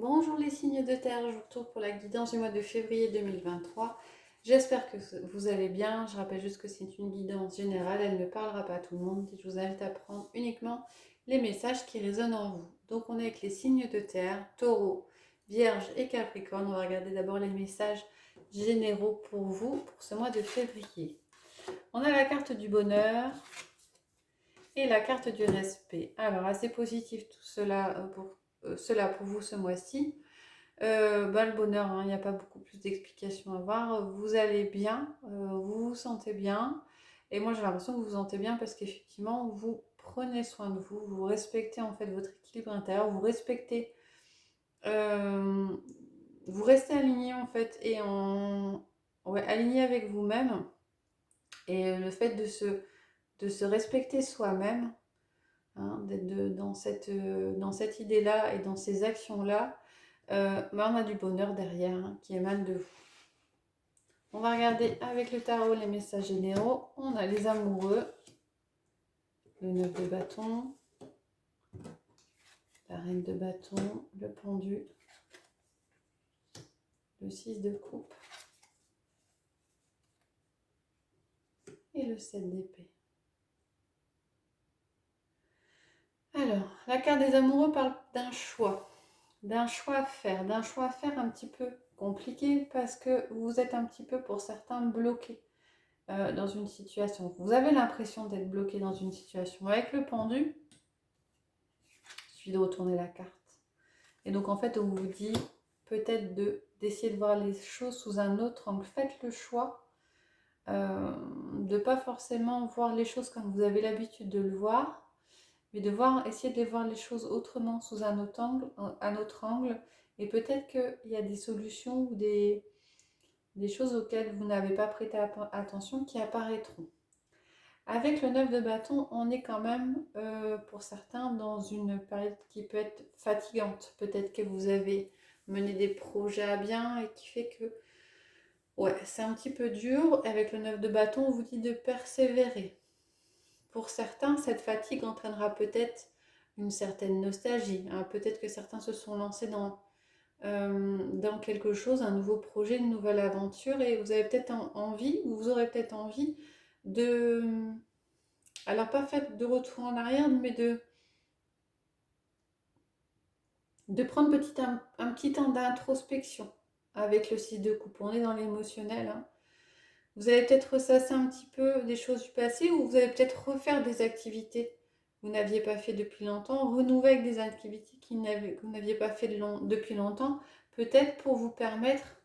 Bonjour les signes de terre, je vous retrouve pour la guidance du mois de février 2023. J'espère que vous allez bien. Je rappelle juste que c'est une guidance générale, elle ne parlera pas à tout le monde. Je vous invite à prendre uniquement les messages qui résonnent en vous. Donc on est avec les signes de terre, Taureau, Vierge et Capricorne. On va regarder d'abord les messages généraux pour vous pour ce mois de février. On a la carte du bonheur et la carte du respect. Alors assez positif tout cela pour vous ce mois-ci. Le bonheur, il n'y a pas beaucoup plus d'explications à voir. Vous allez bien, vous vous sentez bien. Et moi, j'ai l'impression que vous vous sentez bien parce qu'effectivement, vous prenez soin de vous, vous respectez en fait votre équilibre intérieur, vous respectez, euh, vous restez aligné en fait ouais, aligné avec vous-même. Et le fait de se respecter soi-même, hein, d'être dans cette idée-là et dans ces actions-là, on a du bonheur derrière hein, qui émane de vous. On va regarder avec le tarot les messages généraux. On a les amoureux, le 9 de bâton, la reine de bâton, le pendu, le 6 de coupe et le 7 d'épée. Alors, la carte des amoureux parle d'un choix à faire, un petit peu compliqué parce que vous êtes un petit peu pour certains bloqués dans une situation. Vous avez l'impression d'être bloqué dans une situation. Avec le pendu, il suffit de retourner la carte. Et donc en fait, on vous dit peut-être d'essayer de voir les choses sous un autre angle. Faites le choix de ne pas forcément voir les choses comme vous avez l'habitude de le voir, mais essayer de voir les choses autrement, sous un autre angle. Et peut-être qu'il y a des solutions ou des choses auxquelles vous n'avez pas prêté attention qui apparaîtront. Avec le 9 de bâton, on est quand même, pour certains, dans une période qui peut être fatigante. Peut-être que vous avez mené des projets à bien et qui fait que, ouais, c'est un petit peu dur. Avec le 9 de bâton, on vous dit de persévérer. Pour certains, cette fatigue entraînera peut-être une certaine nostalgie. Hein. Peut-être que certains se sont lancés dans quelque chose, un nouveau projet, une nouvelle aventure, et vous avez peut-être envie, ou vous aurez peut-être envie de... Alors pas fait de retour en arrière, mais de prendre un petit temps d'introspection avec le 6 de coupe. On est dans l'émotionnel. Hein. Vous allez peut-être ressasser un petit peu des choses du passé ou vous allez peut-être refaire des activités que vous n'aviez pas fait depuis longtemps, renouveler avec des activités que vous n'aviez pas fait depuis longtemps, peut-être pour vous permettre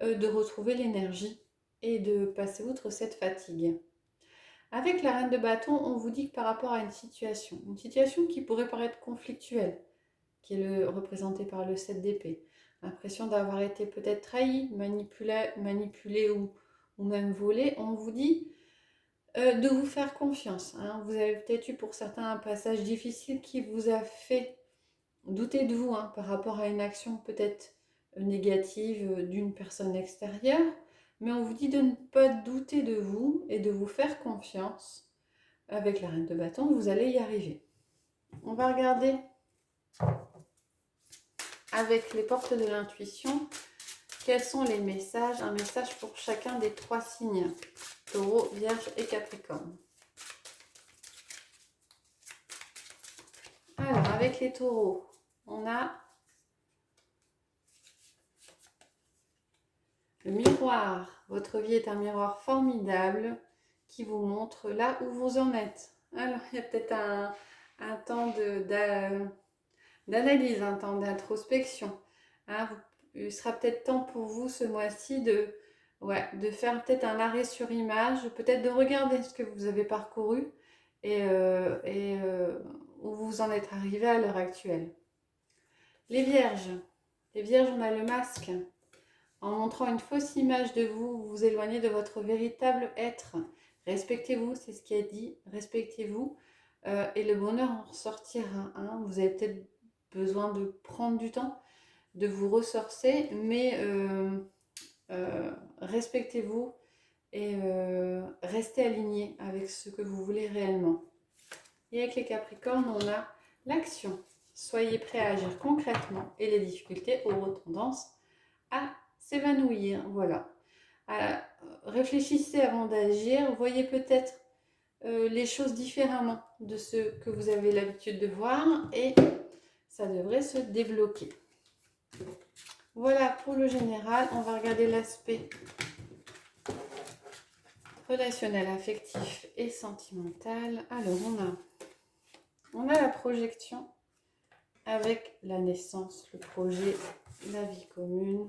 de retrouver l'énergie et de passer outre cette fatigue. Avec la reine de bâton, on vous dit que par rapport à une situation qui pourrait paraître conflictuelle, qui est représentée par le 7 d'épée, l'impression d'avoir été peut-être trahi, manipulé ou même volé, on vous dit de vous faire confiance. Hein. Vous avez peut-être eu pour certains un passage difficile qui vous a fait douter de vous hein, par rapport à une action peut-être négative d'une personne extérieure, mais on vous dit de ne pas douter de vous et de vous faire confiance. Avec la reine de bâton, vous allez y arriver. On va regarder avec les portes de l'intuition quels sont les messages, un message pour chacun des 3 signes, Taureau, Vierge et Capricorne. Alors, avec les taureaux, on a le miroir. Votre vie est un miroir formidable qui vous montre là où vous en êtes. Alors, il y a peut-être un temps d'analyse, un temps d'introspection. Hein, il sera peut-être temps pour vous ce mois-ci de faire peut-être un arrêt sur image, peut-être de regarder ce que vous avez parcouru et où vous en êtes arrivé à l'heure actuelle. Les vierges, on a le masque. En montrant une fausse image de vous, vous vous éloignez de votre véritable être. Respectez-vous, c'est ce qui est dit, respectez-vous et le bonheur en ressortira. Hein. Vous avez peut-être besoin de prendre du temps, de vous ressourcer, mais respectez-vous et restez aligné avec ce que vous voulez réellement. Et avec les Capricornes, on a l'action. Soyez prêts à agir concrètement et les difficultés auront tendance à s'évanouir. Voilà. Réfléchissez avant d'agir. Voyez peut-être les choses différemment de ce que vous avez l'habitude de voir et ça devrait se débloquer. Voilà pour le général. On va regarder l'aspect relationnel, affectif et sentimental. Alors, on a la projection avec la naissance, le projet, la vie commune.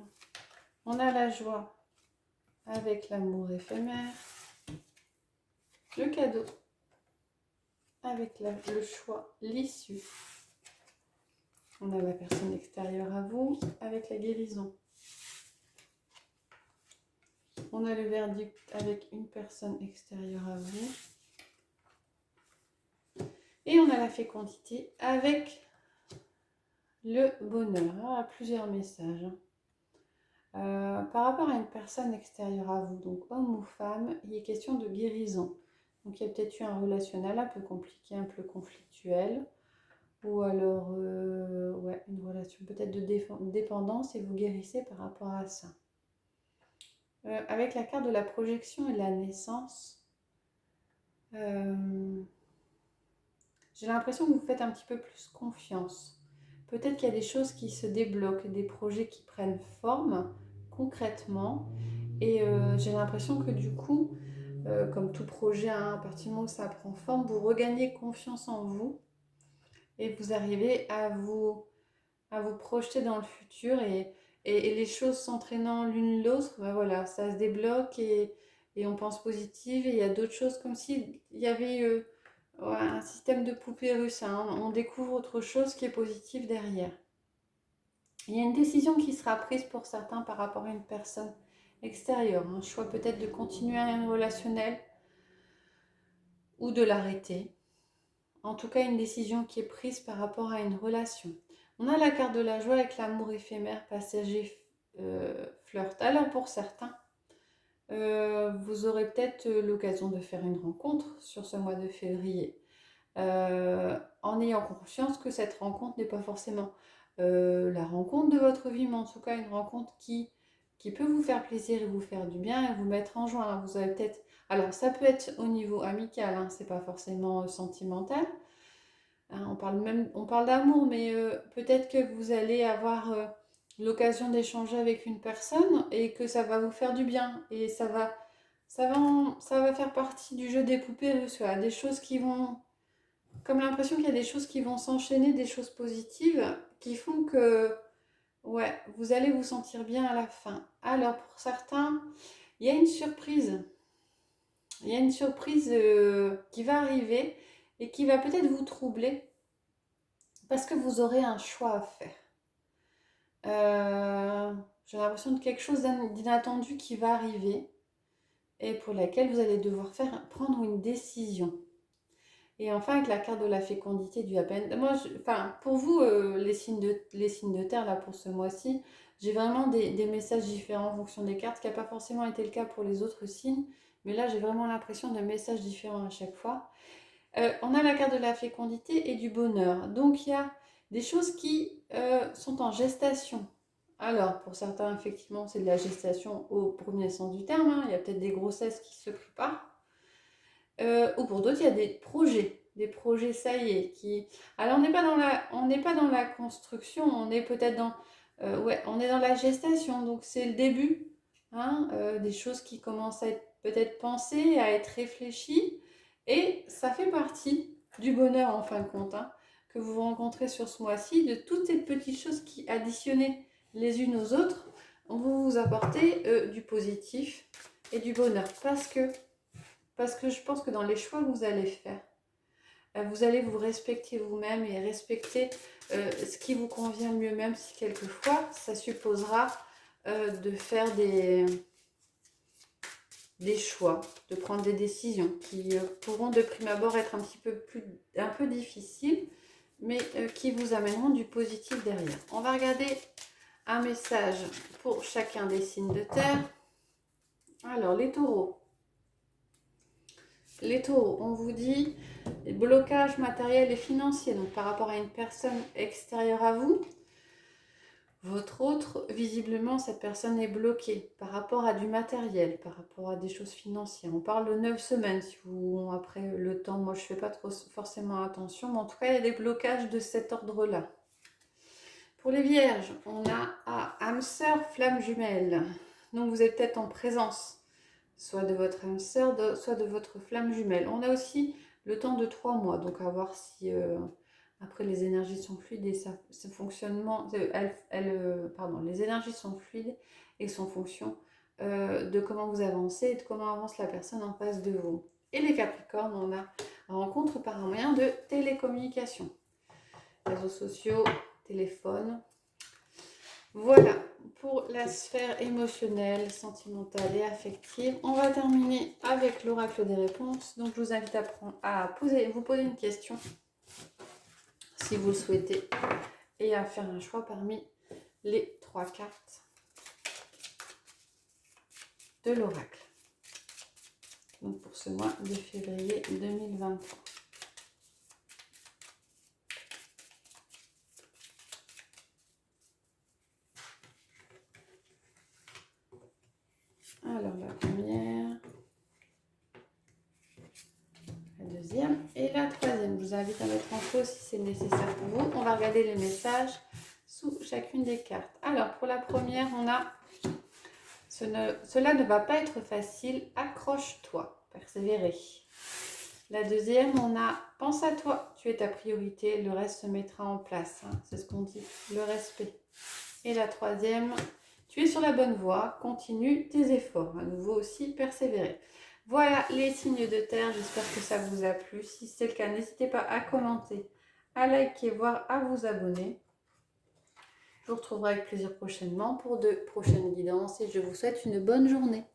On a la joie avec l'amour éphémère, le cadeau avec le choix, l'issue. On a la personne extérieure à vous avec la guérison. On a le verdict avec une personne extérieure à vous. Et on a la fécondité avec le bonheur. Alors, plusieurs messages. Par rapport à une personne extérieure à vous, donc homme ou femme, il est question de guérison. Donc il y a peut-être eu un relationnel un peu compliqué, un peu conflictuel. Ou alors ouais, une relation peut-être de dépendance et vous guérissez par rapport à ça. Avec la carte de la projection et de la naissance, j'ai l'impression que vous faites un petit peu plus confiance. Peut-être qu'il y a des choses qui se débloquent, des projets qui prennent forme concrètement. Et j'ai l'impression que du coup, comme tout projet, hein, à partir du moment où ça prend forme, vous regagnez confiance en vous et vous arrivez à vous projeter dans le futur et les choses s'entraînant l'une l'autre, ben voilà, ça se débloque et on pense positive et il y a d'autres choses comme s'il y avait ouais, un système de poupée russe, hein, on découvre autre chose qui est positif derrière. Il y a une décision qui sera prise pour certains par rapport à une personne extérieure, un choix peut-être de continuer un relationnel ou de l'arrêter. En tout cas, une décision qui est prise par rapport à une relation. On a la carte de la joie avec l'amour éphémère, passager, flirt. Alors pour certains, vous aurez peut-être l'occasion de faire une rencontre sur ce mois de février. En ayant conscience que cette rencontre n'est pas forcément la rencontre de votre vie, mais en tout cas une rencontre qui peut vous faire plaisir et vous faire du bien et vous mettre en joie. Vous avez peut-être... Alors ça peut être au niveau amical, hein, c'est pas forcément sentimental. Hein, on parle d'amour, mais peut-être que vous allez avoir l'occasion d'échanger avec une personne et que ça va vous faire du bien. Et ça va faire partie du jeu des poupées russes. Voilà, des choses qui vont... Comme l'impression qu'il y a des choses qui vont s'enchaîner, des choses positives, qui font que ouais, vous allez vous sentir bien à la fin. Alors pour certains, il y a une surprise. Il y a une surprise qui va arriver et qui va peut-être vous troubler parce que vous aurez un choix à faire. J'ai l'impression de quelque chose d'inattendu qui va arriver et pour laquelle vous allez devoir prendre une décision. Et enfin, avec la carte de la fécondité du happy end, moi, pour vous, les signes de terre, là, pour ce mois-ci, j'ai vraiment des messages différents en fonction des cartes, ce qui n'a pas forcément été le cas pour les autres signes, mais là, j'ai vraiment l'impression de messages différents à chaque fois. On a la carte de la fécondité et du bonheur. Donc, il y a des choses qui sont en gestation. Alors, pour certains, effectivement, c'est de la gestation au premier sens du terme, hein. Il y a peut-être des grossesses qui se préparent. Ou pour d'autres, il y a des projets, ça y est, qui... Alors, on n'est pas dans la construction, on est peut-être dans... ouais, on est dans la gestation, donc c'est le début, hein, des choses qui commencent à être peut-être pensées, à être réfléchies, et ça fait partie du bonheur, en fin de compte, hein, que vous rencontrez sur ce mois-ci, de toutes ces petites choses qui, additionnées les unes aux autres, vont vous apporter du positif et du bonheur, parce que je pense que dans les choix que vous allez faire, vous allez vous respecter vous-même et respecter ce qui vous convient mieux, même si quelquefois ça supposera de faire des choix, de prendre des décisions qui pourront de prime abord être un peu difficiles, mais qui vous amèneront du positif derrière. On va regarder un message pour chacun des signes de terre. Alors les taureaux. Les taureaux, on vous dit blocage matériel et financier, donc par rapport à une personne extérieure à vous. Votre autre, visiblement, cette personne est bloquée par rapport à du matériel, par rapport à des choses financières. On parle de 9 semaines, si vous, après le temps, moi je ne fais pas trop forcément attention, mais en tout cas, il y a des blocages de cet ordre-là. Pour les vierges, on a âme sœur, flamme jumelle. Donc vous êtes peut-être en présence, soit de votre âme sœur, soit de votre flamme jumelle. On a aussi le temps de 3 mois, donc à voir si après les énergies sont fluides et ce fonctionnement, les énergies sont fluides et sont fonction de comment vous avancez et de comment avance la personne en face de vous. Et les capricornes, on a rencontre par un moyen de télécommunication, réseaux sociaux, téléphone. Voilà pour la sphère émotionnelle, sentimentale et affective. On va terminer avec l'oracle des réponses. Donc je vous invite à vous poser une question si vous le souhaitez et à faire un choix parmi les 3 cartes de l'oracle. Donc pour ce mois de février 2023. Alors la première, la deuxième et la troisième. Je vous invite à mettre en pause si c'est nécessaire pour vous. On va regarder les messages sous chacune des cartes. Alors pour la première, on a cela ne va pas être facile, accroche-toi, persévérer. La deuxième, on a pense à toi, tu es ta priorité, le reste se mettra en place. Hein, c'est ce qu'on dit, le respect. Et la troisième, tu es sur la bonne voie, continue tes efforts. À nouveau aussi, persévérer. Voilà les signes de terre, j'espère que ça vous a plu. Si c'est le cas, n'hésitez pas à commenter, à liker, voire à vous abonner. Je vous retrouverai avec plaisir prochainement pour de prochaines guidances et je vous souhaite une bonne journée.